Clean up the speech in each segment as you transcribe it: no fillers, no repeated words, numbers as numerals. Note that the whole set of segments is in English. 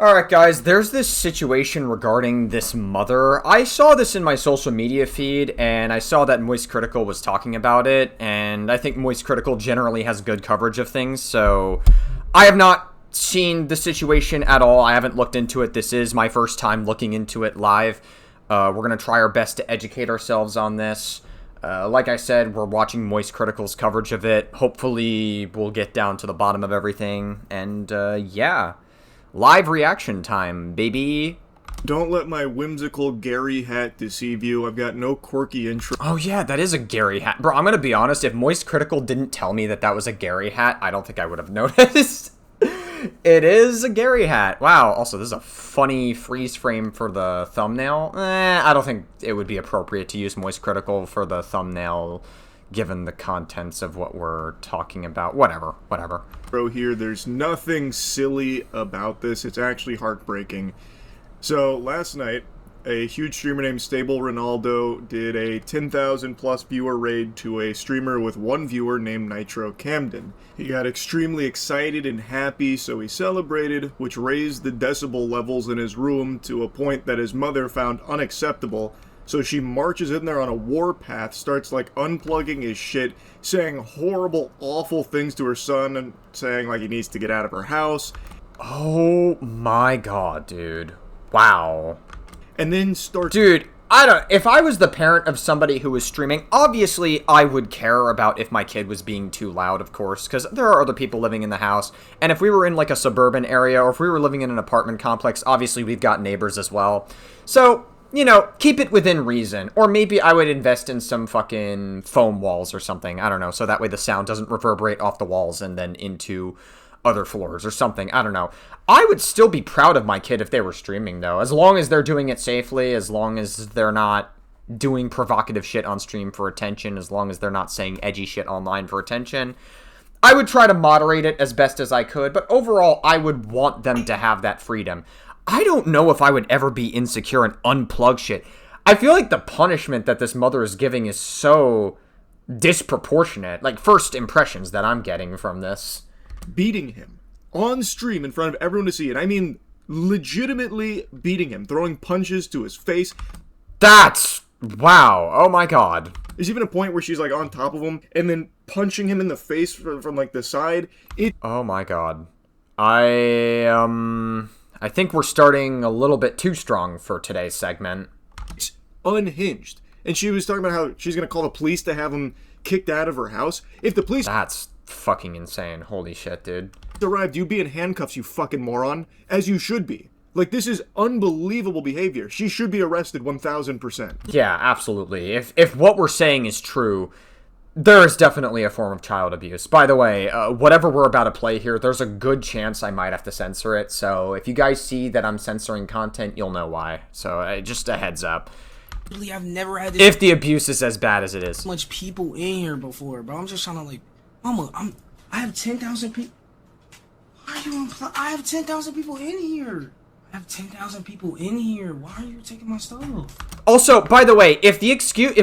Alright guys, there's this situation regarding this mother. I saw this in my social media feed, and I saw that Moist Critical was talking about it, and I think Moist Critical generally has good coverage of things, so I have not seen the situation at all. I haven't looked into it. This is my first time looking into it live. We're going to try our best to educate ourselves on this. Like I said, we're watching Moist Critical's coverage of it. Hopefully, we'll get down to the bottom of everything, and yeah. Live reaction time, baby. Don't let my whimsical Gary hat deceive you. I've got no quirky intro. Oh yeah, that is a Gary hat. Bro, I'm gonna be honest, if Moist Critical didn't tell me that that was a Gary hat, I don't think I would have noticed. It is a Gary hat. Wow, also this is a funny freeze frame for the thumbnail. I don't think it would be appropriate to use Moist Critical for the thumbnail given the contents of what we're talking about. Whatever. Here, there's nothing silly about this. It's actually heartbreaking. So last night, a huge streamer named Stable Ronaldo did a 10,000 plus viewer raid to a streamer with one viewer named Nitro Camden. He got extremely excited and happy, so he celebrated, which raised the decibel levels in his room to a point that his mother found unacceptable. So she marches in there on a warpath, starts like unplugging his shit, saying horrible, awful things to her son, and saying like he needs to get out of her house. Oh my god, dude. Wow. And then starts... Dude, if I was the parent of somebody who was streaming, obviously I would care about if my kid was being too loud, of course, because there are other people living in the house, and if we were in like a suburban area, or if we were living in an apartment complex, obviously we've got neighbors as well. So... you know, keep it within reason. Or maybe I would invest in some fucking foam walls or something. I don't know. So that way the sound doesn't reverberate off the walls and then into other floors or something. I don't know. I would still be proud of my kid if they were streaming, though. As long as they're doing it safely, as long as they're not doing provocative shit on stream for attention, as long as they're not saying edgy shit online for attention. I would try to moderate it as best as I could. But overall, I would want them to have that freedom. I don't know if I would ever be insecure and unplug shit. I feel like the punishment that this mother is giving is so disproportionate. Like, first impressions that I'm getting from this. Beating him on stream in front of everyone to see. And I mean, legitimately beating him. Throwing punches to his face. That's... wow. Oh my god. There's even a point where she's like on top of him and then punching him in the face from like the side. Oh my god. I think we're starting a little bit too strong for today's segment. It's unhinged. And she was talking about how she's going to call the police to have him kicked out of her house. If the police... That's fucking insane. Holy shit, dude. ...arrived, you'd be in handcuffs, you fucking moron. As you should be. Like, this is unbelievable behavior. She should be arrested 1,000%. Yeah, absolutely. If what we're saying is true... there is definitely a form of child abuse. By the way, whatever we're about to play here, there's a good chance I might have to censor it. So if you guys see that I'm censoring content, you'll know why. So just a heads up. Really, I've never had this. If the abuse is as bad as it is. Much people in here before, bro. I'm just trying to like, Mama, I have 10,000 people. Why are you I have 10,000 people in here. I have 10,000 people in here. Why are you taking my stuff? Also, by the way, if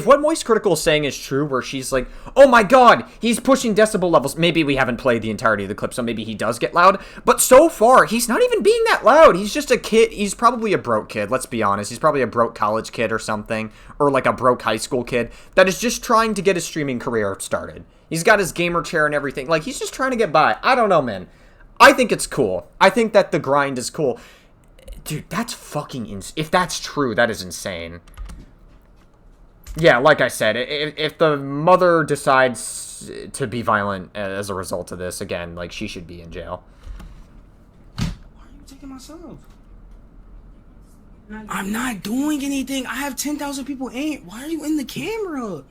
what Moist Critical is saying is true, where she's like, oh my god, he's pushing decibel levels, maybe we haven't played the entirety of the clip, so maybe he does get loud, but so far, he's not even being that loud. He's just a kid. He's probably a broke kid, let's be honest. He's probably a broke college kid or something, or like a broke high school kid that is just trying to get his streaming career started. He's got his gamer chair and everything. Like, he's just trying to get by. I don't know, man. I think it's cool. I think that the grind is cool. Dude, that's fucking if that's true, that is insane. Yeah, like I said, if the mother decides to be violent as a result of this, again, like, she should be in jail. Why are you taking my stuff? I'm not doing anything. I have 10,000 people in. Why are you in the camera?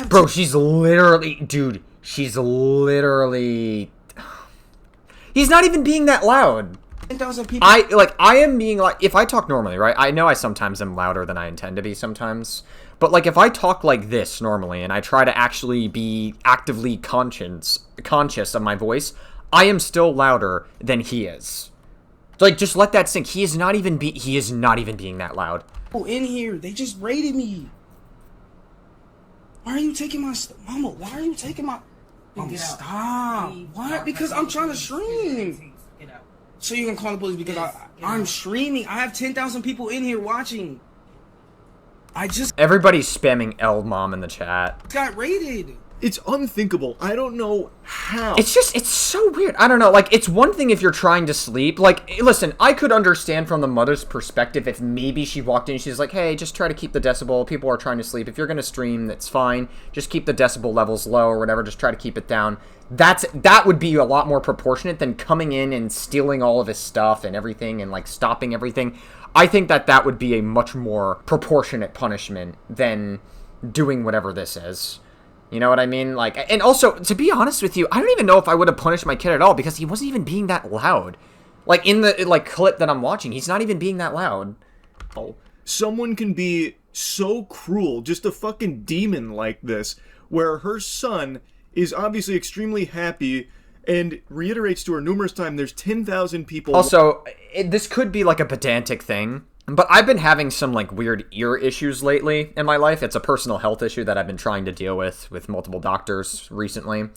Bro, she's literally... dude, she's literally... he's not even being that loud. 10,000 people. I am being like, if I talk normally, right? I know I sometimes am louder than I intend to be sometimes. But like, if I talk like this normally and I try to actually be actively conscious of my voice, I am still louder than he is. Like, just let that sink. He is not even being that loud. People in here, they just raided me. Why are you taking my Mama, why are you taking my... Mama, stop. Why? Because I'm trying to stream. So you can call the police because I'm streaming. I have 10,000 people in here watching. I just Everybody's spamming L mom in the chat. got raided. It's unthinkable. I don't know how. It's so weird. I don't know. Like, it's one thing if you're trying to sleep. Like, listen, I could understand from the mother's perspective if maybe she walked in and she's like, hey, just try to keep the decibel. People are trying to sleep. If you're going to stream, that's fine. Just keep the decibel levels low or whatever. Just try to keep it down. That would be a lot more proportionate than coming in and stealing all of his stuff and everything and, like, stopping everything. I think that would be a much more proportionate punishment than doing whatever this is. You know what I mean? Like, and also, to be honest with you, I don't even know if I would have punished my kid at all because he wasn't even being that loud. Like, in the, like, clip that I'm watching, he's not even being that loud. Oh. Someone can be so cruel, just a fucking demon like this, where her son is obviously extremely happy and reiterates to her numerous times there's 10,000 people. Also, this could be, like, a pedantic thing. But I've been having some, like, weird ear issues lately in my life. It's a personal health issue that I've been trying to deal with multiple doctors recently.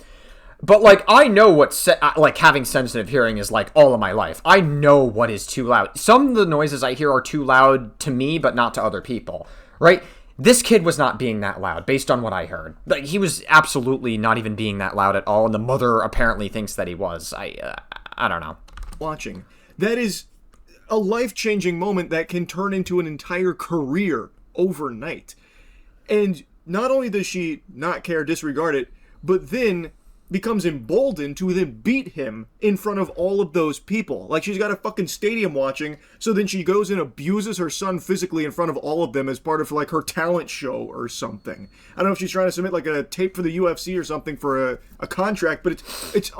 But, like, I know what, like, having sensitive hearing is like all of my life. I know what is too loud. Some of the noises I hear are too loud to me, but not to other people, right? This kid was not being that loud, based on what I heard. Like, he was absolutely not even being that loud at all, and the mother apparently thinks that he was. I don't know. Watching. That is a life-changing moment that can turn into an entire career overnight. And not only does she not care, disregard it, but then becomes emboldened to then beat him in front of all of those people. Like, she's got a fucking stadium watching, so then she goes and abuses her son physically in front of all of them as part of, like, her talent show or something. I don't know if she's trying to submit, like, a tape for the UFC or something for a contract, but it's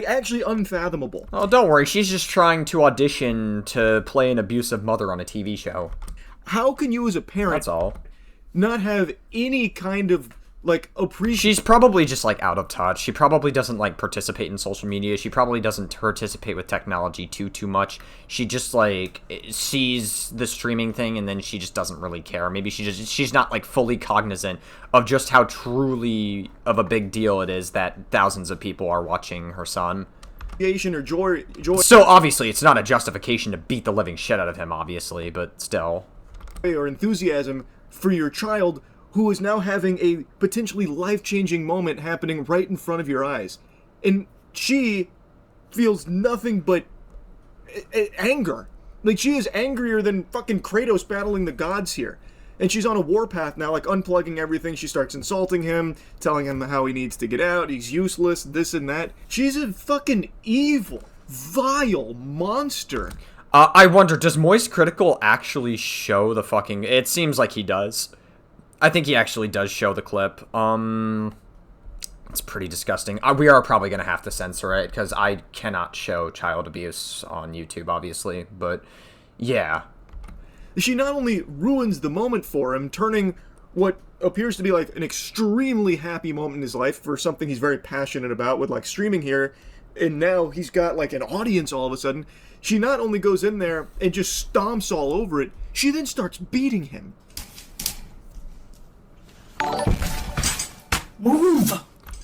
actually unfathomable. Oh, don't worry. She's just trying to audition to play an abusive mother on a TV show. How can you as a parent... That's all. ...not have any kind of, like, appreciation? She's probably just, like, out of touch. She probably doesn't, like, participate in social media. She probably doesn't participate with technology too much. She just, like, sees the streaming thing and then she just doesn't really care. Maybe she's not, like, fully cognizant of just how truly of a big deal it is that thousands of people are watching her son. Or joy. So, obviously, it's not a justification to beat the living shit out of him, obviously, but still. Or enthusiasm for your child who is now having a potentially life-changing moment happening right in front of your eyes. And she feels nothing but anger. Like, she is angrier than fucking Kratos battling the gods here. And she's on a warpath now, like, unplugging everything. She starts insulting him, telling him how he needs to get out, he's useless, this and that. She's a fucking evil, vile monster. I wonder, does Moist Critical actually show the fucking... It seems like he does. I think he actually does show the clip. It's pretty disgusting. We are probably going to have to censor it, because I cannot show child abuse on YouTube, obviously. But, yeah. She not only ruins the moment for him, turning what appears to be like an extremely happy moment in his life for something he's very passionate about with, like, streaming here, and now he's got, like, an audience all of a sudden. She not only goes in there and just stomps all over it, she then starts beating him. Move!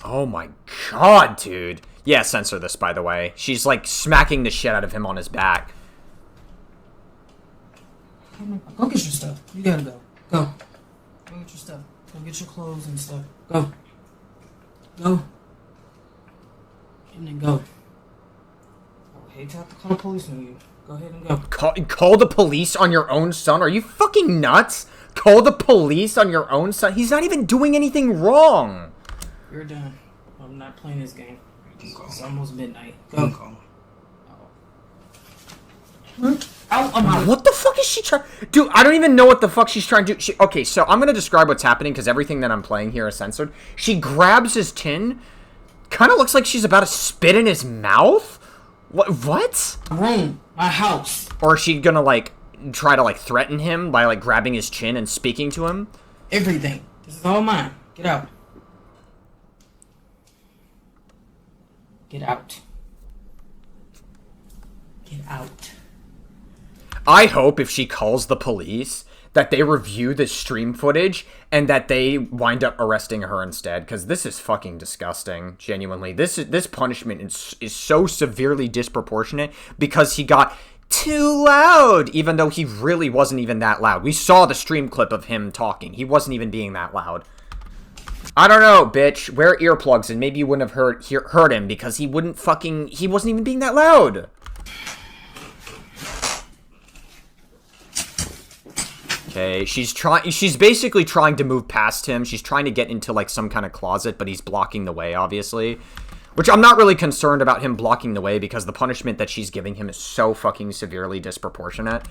Oh my god, dude. Yeah, censor this, by the way. She's, like, smacking the shit out of him on his back. Go get your stuff. You gotta go. Go. Go get your stuff. Go get your clothes and stuff. Go. Go. And then go. I hate to have to call the police on you. Go ahead and go. Call the police on your own son? Are you fucking nuts? Call the police on your own son? He's not even doing anything wrong. You're done. I'm not playing this game. It's almost midnight. Go. What the fuck is she trying... Dude, I don't even know what the fuck she's trying to do. Okay, so I'm going to describe what's happening because everything that I'm playing here is censored. She grabs his chin. Kind of looks like she's about to spit in his mouth. What? Room. My house. Or is she going to, like, try to, like, threaten him by, like, grabbing his chin and speaking to him? Everything. This is all mine. Get out. Get out. Get out. I hope if she calls the police that they review the stream footage and that they wind up arresting her instead, because this is fucking disgusting, genuinely. This punishment is so severely disproportionate because he got too loud, even though he really wasn't even that loud. We saw the stream clip of him talking. He wasn't even being that loud. I don't know, bitch. Wear earplugs and maybe you wouldn't have heard him because he wasn't even being that loud. Okay, she's basically trying to move past him. She's trying to get into, like, some kind of closet, but he's blocking the way, obviously. Which I'm not really concerned about him blocking the way because the punishment that she's giving him is so fucking severely disproportionate.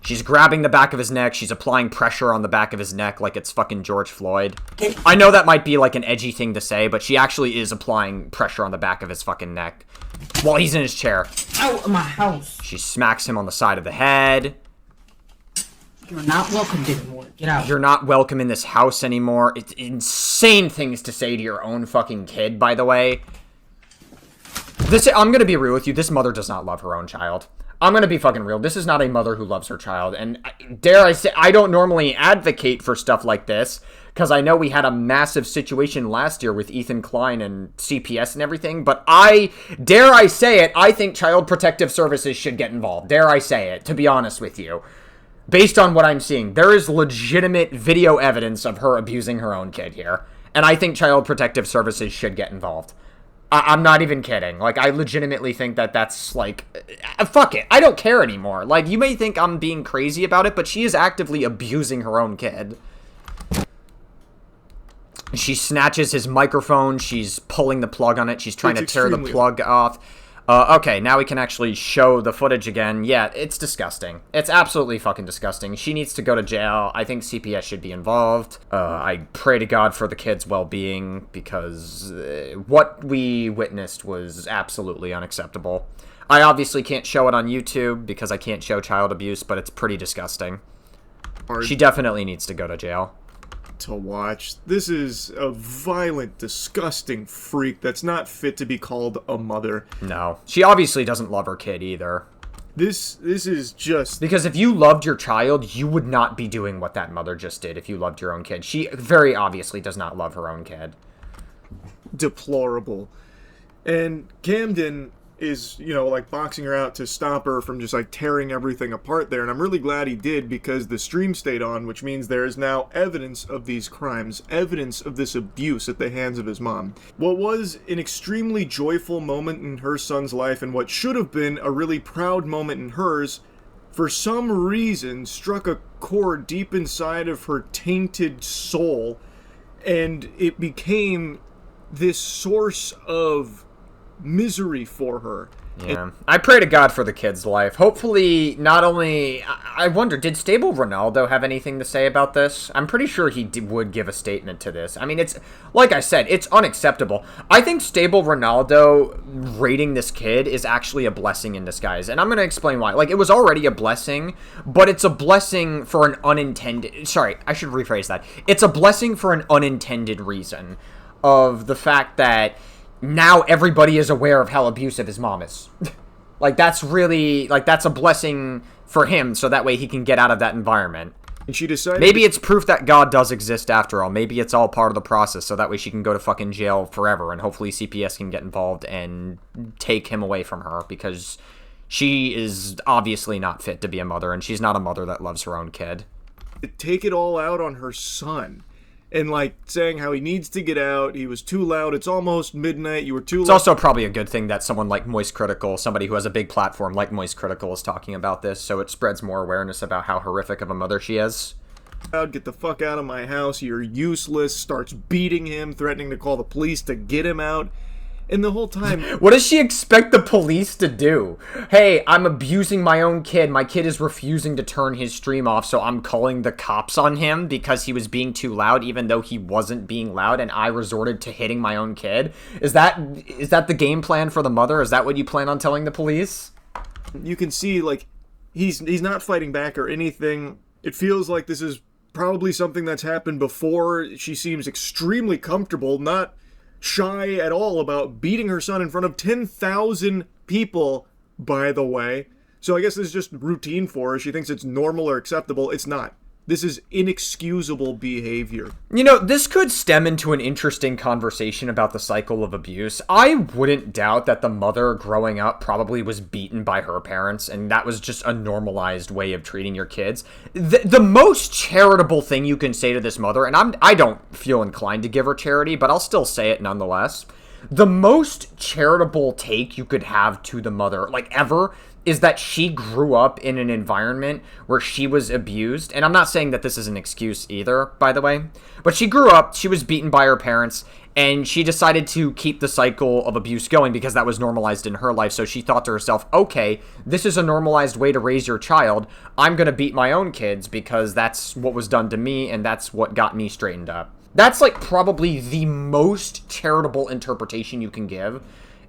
She's grabbing the back of his neck. She's applying pressure on the back of his neck like it's fucking George Floyd. I know that might be, like, an edgy thing to say, but she actually is applying pressure on the back of his fucking neck while he's in his chair. Out of my house. She smacks him on the side of the head. You're not welcome anymore. Get out. You're not welcome in this house anymore. It's insane things to say to your own fucking kid, by the way. I'm gonna be real with you. This mother does not love her own child. I'm gonna be fucking real. This is not a mother who loves her child. And dare I say, I don't normally advocate for stuff like this, because I know we had a massive situation last year with Ethan Klein and CPS and everything, but dare I say it, I think Child Protective Services should get involved. Dare I say it, to be honest with you. Based on what I'm seeing, there is legitimate video evidence of her abusing her own kid here. And I think Child Protective Services should get involved. I'm not even kidding. Like, I legitimately think that that's, like, fuck it. I don't care anymore. Like, you may think I'm being crazy about it, but she is actively abusing her own kid. She snatches his microphone. She's pulling the plug on it. She's trying to tear the plug off. Okay, now we can actually show the footage again. Yeah, it's disgusting. It's absolutely fucking disgusting. She needs to go to jail. I think CPS should be involved. I pray to God for the kid's well-being, because what we witnessed was absolutely unacceptable. I obviously can't show it on YouTube, because I can't show child abuse, but it's pretty disgusting. She definitely needs to go to jail. To watch. This is a violent, disgusting freak that's not fit to be called a mother. No. She obviously doesn't love her kid either. This is just... Because if you loved your child, you would not be doing what that mother just did if you loved your own kid. She very obviously does not love her own kid. Deplorable. And Camden is, you know, like, boxing her out to stop her from just, like, tearing everything apart there. And I'm really glad he did, because the stream stayed on, which means there is now evidence of these crimes, evidence of this abuse at the hands of his mom. What was an extremely joyful moment in her son's life, and what should have been a really proud moment in hers, for some reason struck a chord deep inside of her tainted soul, and it became this source of misery for her. Yeah. I pray to God for the kid's life. Hopefully, not only... I wonder, did Stable Ronaldo have anything to say about this? I'm pretty sure he would give a statement to this. I mean, it's... Like I said, it's unacceptable. I think Stable Ronaldo rating this kid is actually a blessing in disguise. And I'm going to explain why. Like, it was already a blessing, but it's a blessing for an unintended... Sorry, I should rephrase that. It's a blessing for an unintended reason of the fact that now everybody is aware of how abusive his mom is. Like, that's really, like, that's a blessing for him, so that way he can get out of that environment. And she decided... Maybe it's proof that God does exist after all. Maybe it's all part of the process, so that way she can go to fucking jail forever, and hopefully CPS can get involved and take him away from her, because she is obviously not fit to be a mother, and she's not a mother that loves her own kid. Take it all out on her son. And, like, saying how he needs to get out, he was too loud, it's almost midnight, you were too loud. It's also probably a good thing that someone like Moist Critical, somebody who has a big platform like Moist Critical, is talking about this, so it spreads more awareness about how horrific of a mother she is. Get the fuck out of my house, you're useless, starts beating him, threatening to call the police to get him out. And the whole time... What does she expect the police to do? Hey, I'm abusing my own kid. My kid is refusing to turn his stream off, so I'm calling the cops on him because he was being too loud, even though he wasn't being loud, and I resorted to hitting my own kid? Is that the game plan for the mother? Is that what you plan on telling the police? You can see, like, he's not fighting back or anything. It feels like this is probably something that's happened before. She seems extremely comfortable, not shy at all about beating her son in front of 10,000 people, by the way. So I guess this is just routine for her. She thinks it's normal or acceptable. It's not. This is inexcusable behavior. You know, this could stem into an interesting conversation about the cycle of abuse. I wouldn't doubt that the mother growing up probably was beaten by her parents, and that was just a normalized way of treating your kids. The most charitable thing you can say to this mother, and I don't feel inclined to give her charity, but I'll still say it nonetheless. The most charitable take you could have to the mother, like ever, is that she grew up in an environment where she was abused. And I'm not saying that this is an excuse either, by the way. But she grew up, she was beaten by her parents, and she decided to keep the cycle of abuse going because that was normalized in her life. So she thought to herself, okay, this is a normalized way to raise your child. I'm going to beat my own kids because that's what was done to me, and that's what got me straightened up. That's like probably the most charitable interpretation you can give.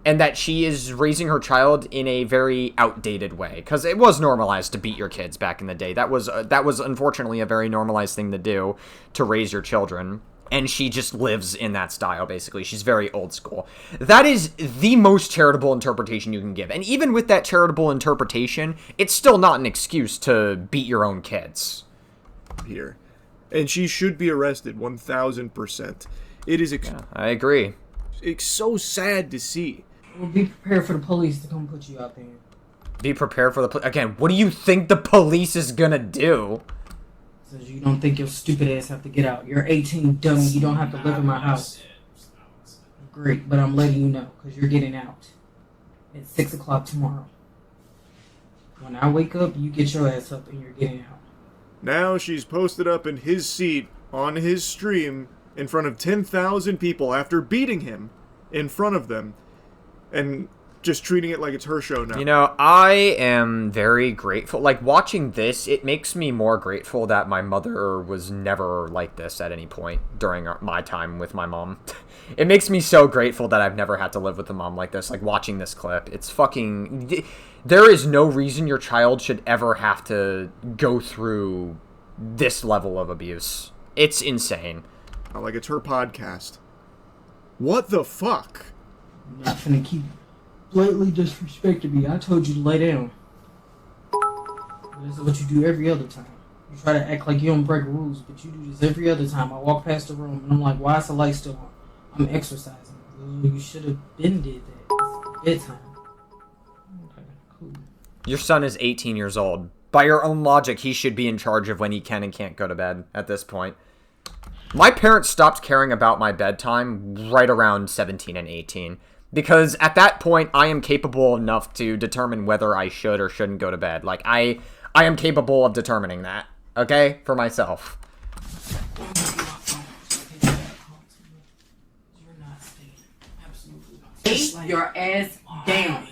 And that she is raising her child in a very outdated way, because it was normalized to beat your kids back in the day. That was unfortunately a very normalized thing to do, to raise your children. And she just lives in that style, basically. She's very old school. That is the most charitable interpretation you can give. And even with that charitable interpretation, it's still not an excuse to beat your own kids. Here. And she should be arrested 1,000%. It is... I agree. It's so sad to see. Well, be prepared for the police to come put you out there. Be prepared for the... Again, what do you think the police is gonna do? So you don't think your stupid ass have to get out. You're 18, dummy. You don't have to live in my house. Great, but I'm letting you know, because you're getting out. At 6 o'clock tomorrow. When I wake up, you get your ass up and you're getting out. Now she's posted up in his seat, on his stream, in front of 10,000 people after beating him in front of them. And just treating it like it's her show now. You know, I am very grateful. Like, watching this, it makes me more grateful that my mother was never like this at any point during my time with my mom. It makes me so grateful that I've never had to live with a mom like this. Like, watching this clip, it's fucking... There is no reason your child should ever have to go through this level of abuse. It's insane. Like it's her podcast. What the fuck? You're not gonna keep blatantly disrespecting me. I told you to lay down. This is what you do every other time. You try to act like you don't break rules, but you do this every other time. I walk past the room and I'm like, why is the light still on? I'm exercising. You should have been did that. It's bedtime. Okay, cool. Your son is 18 years old. By your own logic, he should be in charge of when he can and can't go to bed at this point. My parents stopped caring about my bedtime right around 17 and 18. Because at that point, I am capable enough to determine whether I should or shouldn't go to bed. Like, I am capable of determining that, okay? For myself. Lay your ass down.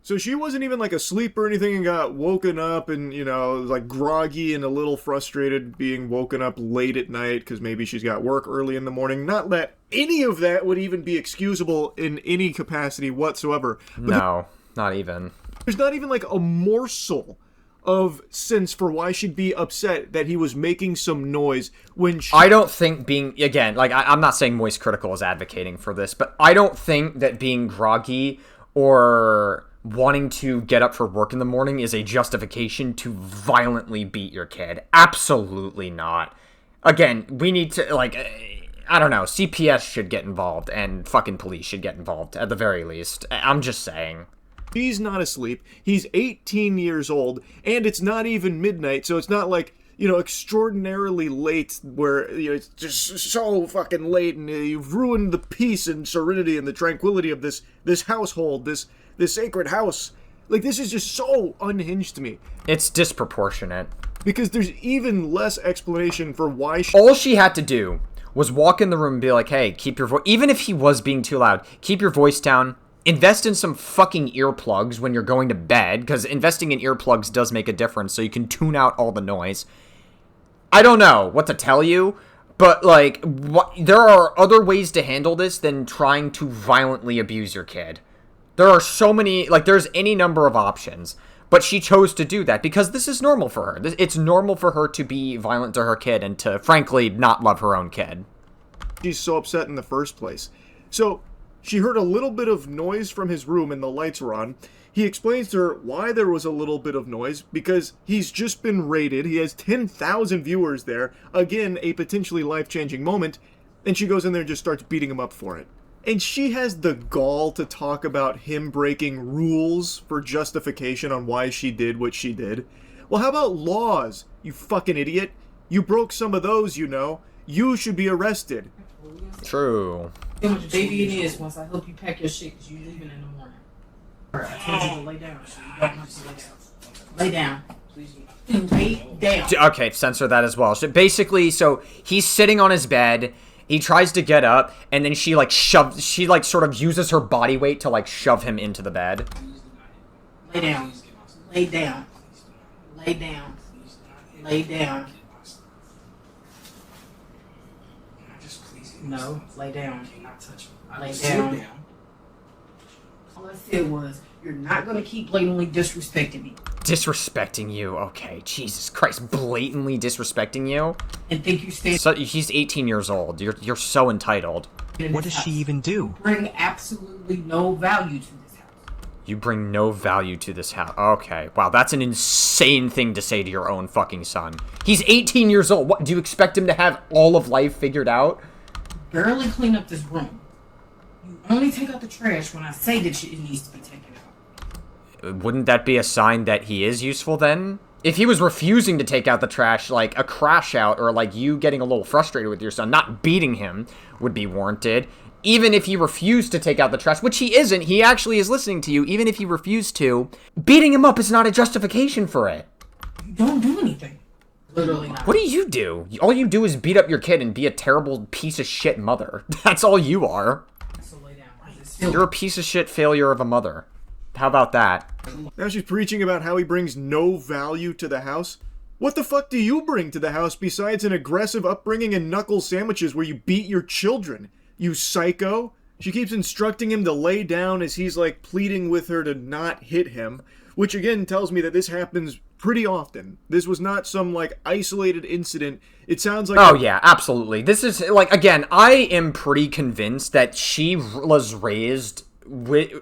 So she wasn't even like asleep or anything and got woken up and, you know, like groggy and a little frustrated being woken up late at night because maybe she's got work early in the morning. Not that any of that would even be excusable in any capacity whatsoever. But No, not even. There's not even like a morsel of sense for why she'd be upset that he was making some noise when she... I don't think being, again, like, I'm not saying Moist Critical is advocating for this, but I don't think that being groggy or wanting to get up for work in the morning is a justification to violently beat your kid. Absolutely not. Again, we need to, like, I don't know, CPS should get involved, and fucking police should get involved, at the very least. I'm just saying. He's not asleep. He's 18 years old, and it's not even midnight, so it's not like, you know, extraordinarily late where, you know, it's just so fucking late, and you've ruined the peace and serenity and the tranquility of this household, this sacred house. Like, this is just so unhinged to me. It's disproportionate. Because there's even less explanation for why all she had to do was walk in the room and be like, hey, keep your voice... Even if he was being too loud, keep your voice down. Invest in some fucking earplugs when you're going to bed, because investing in earplugs does make a difference, so you can tune out all the noise. I don't know what to tell you, but, like, there are other ways to handle this than trying to violently abuse your kid. There are so many, like, there's any number of options. But she chose to do that because this is normal for her. It's normal for her to be violent to her kid and to, frankly, not love her own kid. She's so upset in the first place. So, she heard a little bit of noise from his room and the lights were on. He explains to her why there was a little bit of noise, because he's just been raided. He has 10,000 viewers there. Again, a potentially life-changing moment. And she goes in there and just starts beating him up for it. And she has the gall to talk about him breaking rules for justification on why she did what she did. Well, how about laws, you fucking idiot? You broke some of those, you know. You should be arrested. True. How much baby it is once I help you pack your shit because you're leaving in the morning. I told you to lay down, so you don't have to lay down. Lay down. Okay, censor that as well. So basically, so he's sitting on his bed. He tries to get up, and then she sort of uses her body weight to like shove him into the bed. Lay down. Lay down. Lay down. Lay down. No, lay down. Lay down. All I said was, you're not going to keep blatantly disrespecting me. Disrespecting you? Okay, Jesus Christ, blatantly disrespecting you? And think you stand... So, he's 18 years old. You're so entitled. What does she even do? Bring absolutely no value to this house. You bring no value to this house. Okay, wow, that's an insane thing to say to your own fucking son. He's 18 years old. What, do you expect him to have all of life figured out? Barely clean up this room. You only take out the trash when I say that it needs to be taken out. Wouldn't that be a sign that he is useful then? If he was refusing to take out the trash, like a crash out or like you getting a little frustrated with your son, not beating him would be warranted. Even if he refused to take out the trash, which he isn't, he actually is listening to you, even if he refused to, beating him up is not a justification for it. You don't do anything. Literally not. What do? All you do is beat up your kid and be a terrible piece of shit mother. That's all you are. So lay down. Right? You're a piece of shit failure of a mother. How about that? Now she's preaching about how he brings no value to the house. What the fuck do you bring to the house besides an aggressive upbringing and knuckle sandwiches where you beat your children? You psycho? She keeps instructing him to lay down as he's like pleading with her to not hit him, which again tells me that this happens pretty often. This was not some like isolated incident. It sounds like... Oh yeah, absolutely. This is like, again, I am pretty convinced that she was raised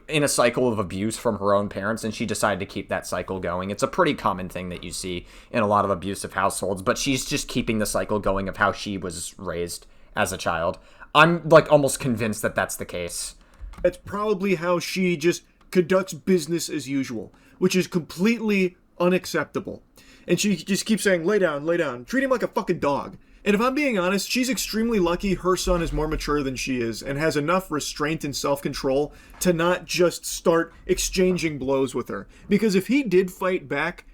in a cycle of abuse from her own parents, and she decided to keep that cycle going. It's a pretty common thing that you see in a lot of abusive households, but she's just keeping the cycle going of how she was raised as a child. I'm like almost convinced that that's the case. That's probably how she just conducts business as usual, which is completely unacceptable. And she just keeps saying, lay down, treat him like a fucking dog. And if I'm being honest, she's extremely lucky her son is more mature than she is and has enough restraint and self-control to not just start exchanging blows with her. Because if he did fight back,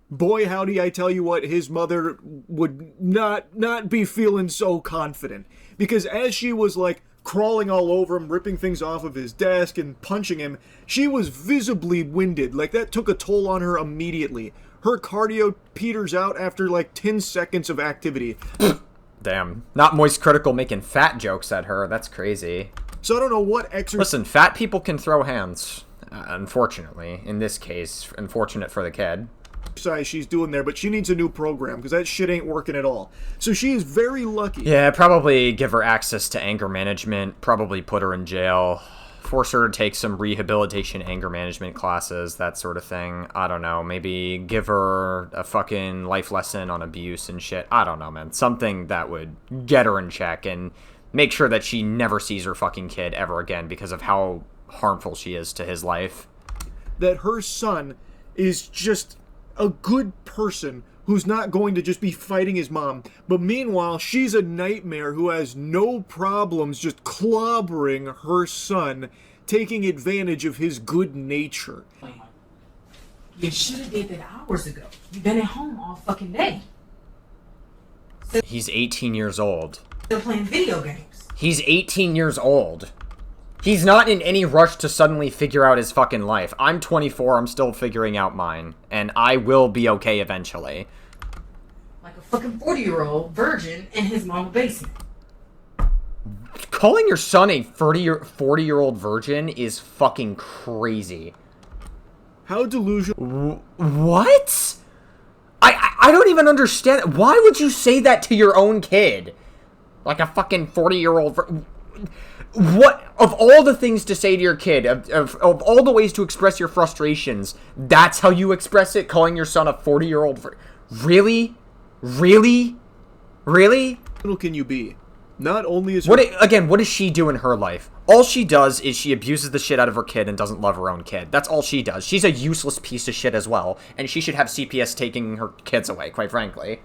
boy howdy, I tell you what, his mother would not be feeling so confident. Because as she was like crawling all over him, ripping things off of his desk and punching him, she was visibly winded. Like that took a toll on her immediately. Her cardio peters out after like 10 seconds of activity. Damn. Not Moist Critical making fat jokes at her. That's crazy. So I don't know what exercise... Listen, fat people can throw hands. Unfortunately. In this case, unfortunate for the kid. She's doing there, but she needs a new program because that shit ain't working at all. So she is very lucky. Yeah, probably give her access to anger management. Probably put her in jail. Force her to take some rehabilitation anger management classes, that sort of thing. I don't know. Maybe give her a fucking life lesson on abuse and shit. I don't know, man. Something that would get her in check and make sure that she never sees her fucking kid ever again because of how harmful she is to his life. That her son is just a good person who's not going to just be fighting his mom. But meanwhile, she's a nightmare who has no problems just clobbering her son, taking advantage of his good nature. You should have did that hours ago. You've been at home all fucking day. He's 18 years old. Still playing video games. He's 18 years old. He's not in any rush to suddenly figure out his fucking life. I'm 24, I'm still figuring out mine. And I will be okay eventually. Like a fucking 40-year-old virgin in his mama's basement. Calling your son a 40-year-old virgin is fucking crazy. How delusional... What? I don't even understand. Why would you say that to your own kid? Like a fucking 40-year-old... What? Of all the things to say to your kid, of all the ways to express your frustrations, that's how you express it? Calling your son a 40-year-old? Really? Really? Really? How can you be? Not only is What does she do in her life? All she does is she abuses the shit out of her kid and doesn't love her own kid. That's all she does. She's a useless piece of shit as well, and she should have CPS taking her kids away, quite frankly.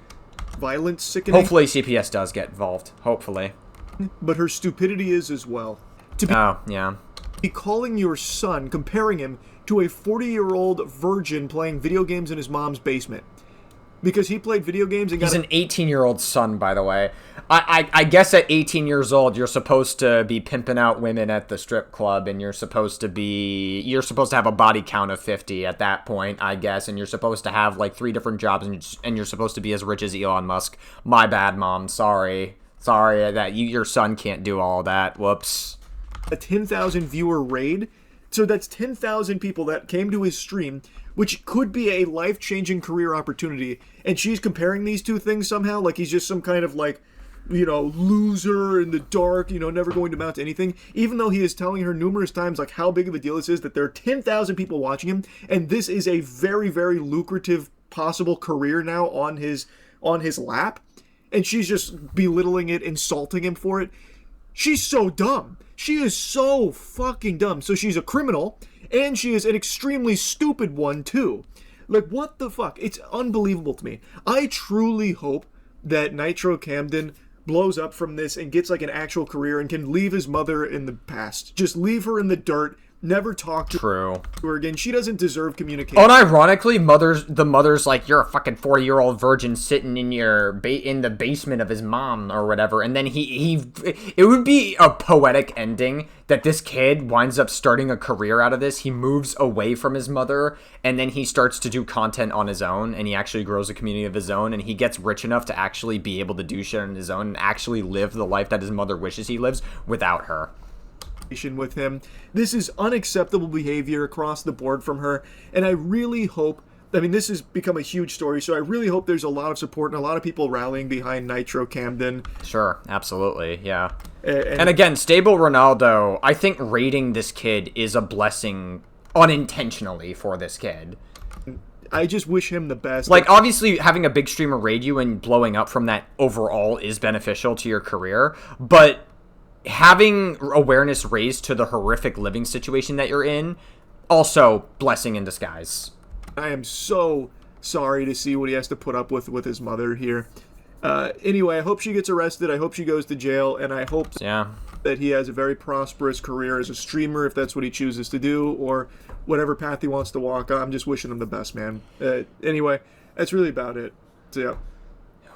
violence, sickening. Hopefully CPS does get involved. Hopefully. But her stupidity is as well. Oh, yeah. Be calling your son, comparing him to a 40-year-old virgin playing video games in his mom's basement. Because he played video games and got... He's an 18-year-old son, by the way. I guess at 18 years old, you're supposed to be pimping out women at the strip club, and you're supposed to have a body count of 50 at that point, I guess, and you're supposed to have, like, 3 different jobs, and you're supposed to be as rich as Elon Musk. My bad, Mom. Sorry. Sorry that your son can't do all that. Whoops. A 10,000 viewer raid. So that's 10,000 people that came to his stream, which could be a life-changing career opportunity. And she's comparing these two things somehow, like he's just some kind of, like, you know, loser in the dark, you know, never going to amount to anything. Even though he is telling her numerous times, like, how big of a deal this is, that there are 10,000 people watching him, and this is a very, very lucrative possible career now on his lap. And she's just belittling it, insulting him for it. She's so dumb. She is so fucking dumb. So she's a criminal, and she is an extremely stupid one, too. Like, what the fuck? It's unbelievable to me. I truly hope that Nitro Camden blows up from this and gets, like, an actual career and can leave his mother in the past. Just leave her in the dirt. Never talk to her again. She doesn't deserve communication. Unironically, the mother's like, you're a fucking 40-year-old virgin sitting in in the basement of his mom or whatever, and then it would be a poetic ending that this kid winds up starting a career out of this. He moves away from his mother, and then he starts to do content on his own, and he actually grows a community of his own, and he gets rich enough to actually be able to do shit on his own and actually live the life that his mother wishes he lives without her. With him. This is unacceptable behavior across the board from her, and I really hope, I mean, this has become a huge story, so I really hope there's a lot of support and a lot of people rallying behind Nitro Camden. Sure, absolutely, yeah. And again, Stable Ronaldo, I think raiding this kid is a blessing unintentionally for this kid. I just wish him the best. Like, obviously, having a big streamer raid you and blowing up from that overall is beneficial to your career, but having awareness raised to the horrific living situation that you're in, also blessing in disguise. I am so sorry to see what he has to put up with his mother here. Anyway, I hope she gets arrested. I hope she goes to jail, and I hope that he has a very prosperous career as a streamer, if that's what he chooses to do, or whatever path he wants to walk. I'm just wishing him the best, man. Anyway, that's really about it. So, yeah.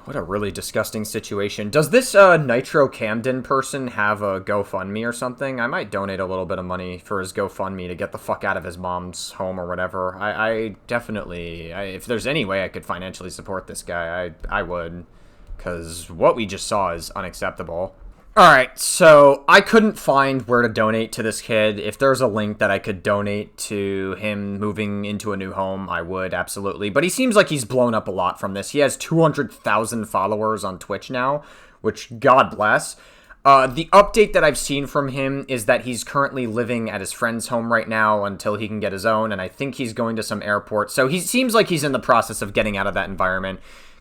What a really disgusting situation. Does this Nitro Camden person have a GoFundMe or something? I might donate a little bit of money for his GoFundMe to get the fuck out of his mom's home or whatever. I definitely, if there's any way I could financially support this guy, I would. Because what we just saw is unacceptable. Alright, so I couldn't find where to donate to this kid. If there's a link that I could donate to him moving into a new home, I would, absolutely. But he seems like he's blown up a lot from this. He has 200,000 followers on Twitch now, which, God bless. The update that I've seen from him is that he's currently living at his friend's home right now until he can get his own, and I think he's going to some airport. So he seems like he's in the process of getting out of that environment.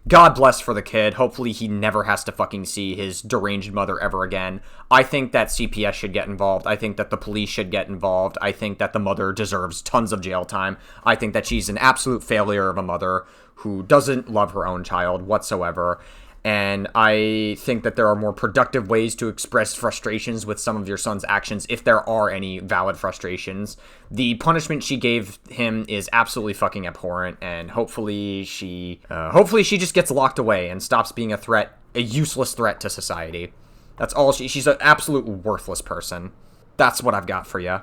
God bless for the kid. Hopefully he never has to fucking see his deranged mother ever again. I think that CPS should get involved. I think that the police should get involved. I think that the mother deserves tons of jail time. I think that she's an absolute failure of a mother who doesn't love her own child whatsoever. And I think that there are more productive ways to express frustrations with some of your son's actions, if there are any valid frustrations. The punishment she gave him is absolutely fucking abhorrent, and hopefully she just gets locked away and stops being a useless threat to society. That's all she's an absolute worthless person. That's what I've got for you.